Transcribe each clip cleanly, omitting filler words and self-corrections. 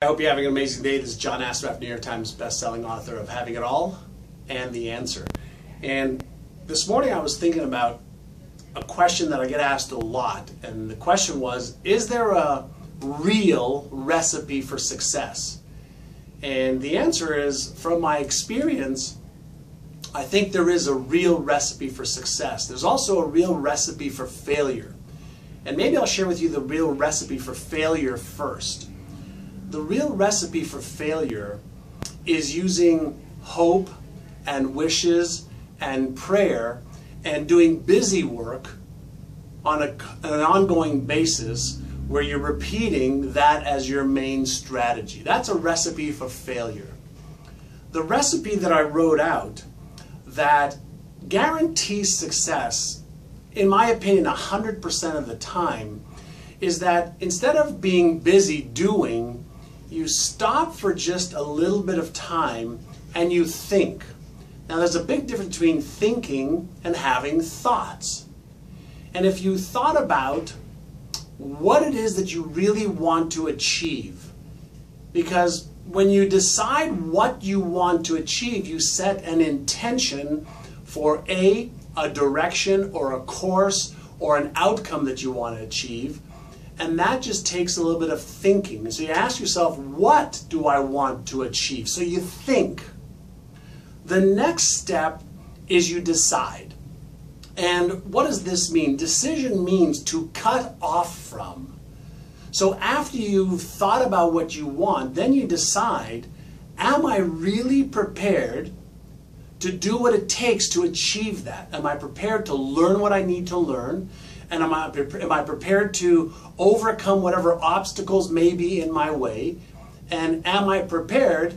I hope you're having an amazing day. This is John Assaraf, New York Times best-selling author of Having It All and The Answer. And this morning I was thinking about a question that I get asked a lot, and the question was, is there a real recipe for success? And the answer is, from my experience, I think there is a real recipe for success. There's also a real recipe for failure. And maybe I'll share with you the real recipe for failure first. The real recipe for failure is using hope and wishes and prayer and doing busy work on an ongoing basis where you're repeating that as your main strategy. That's a recipe for failure. The recipe that I wrote out that guarantees success, in my opinion, 100% of the time, is that instead of being busy doing, you stop for just a little bit of time and you think. Now there's a big difference between thinking and having thoughts. And if you thought about what it is that you really want to achieve, because when you decide what you want to achieve, you set an intention for a direction or a course or an outcome that you want to achieve, and that just takes a little bit of thinking. So you ask yourself, what do I want to achieve? So you think. The next step is you decide. And what does this mean? Decision means to cut off from. So after you've thought about what you want, then you decide, am I really prepared to do what it takes to achieve that? Am I prepared to learn what I need to learn? And am I prepared to overcome whatever obstacles may be in my way? And am I prepared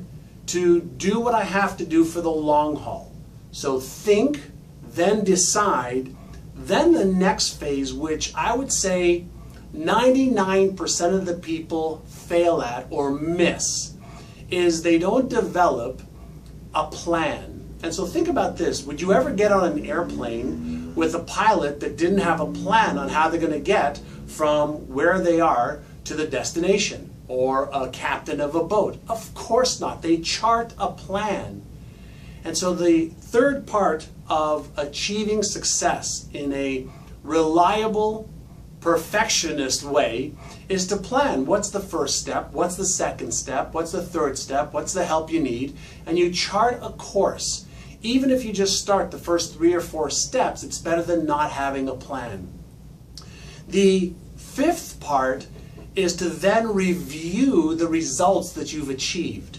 to do what I have to do for the long haul? So think, then decide. Then the next phase, which I would say 99% of the people fail at or miss, is they don't develop a plan. And so think about this. Would you ever get on an airplane with a pilot that didn't have a plan on how they're going to get from where they are to the destination? Or a captain of a boat? Of course not. They chart a plan. And so the third part of achieving success in a reliable, perfectionist way is to plan. What's the first step? What's the second step? What's the third step? What's the help you need? And you chart a course. Even if you just start the first 3 or 4 steps, it's better than not having a plan. The fifth part is to then review the results that you've achieved.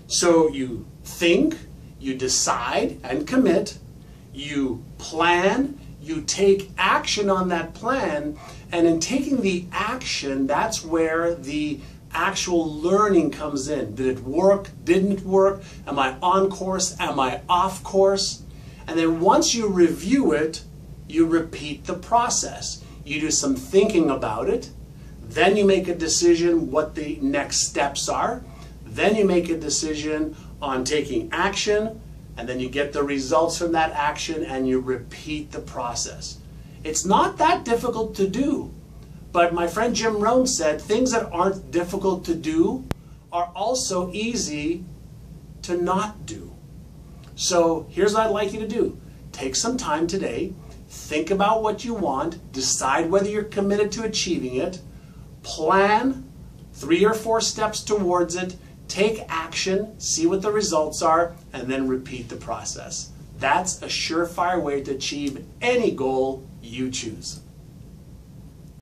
So you think, you decide and commit, you plan, you take action on that plan, and in taking the action, that's where the actual learning comes in. Did it work? Didn't it work? Am I on course? Am I off course? And then once you review it, you repeat the process. You do some thinking about it. Then you make a decision what the next steps are. Then you make a decision on taking action, and then you get the results from that action and you repeat the process. It's not that difficult to do. But my friend Jim Rohn said things that aren't difficult to do are also easy to not do. So here's what I'd like you to do. Take some time today, think about what you want, decide whether you're committed to achieving it, plan 3 or 4 steps towards it, take action, see what the results are, and then repeat the process. That's a surefire way to achieve any goal you choose.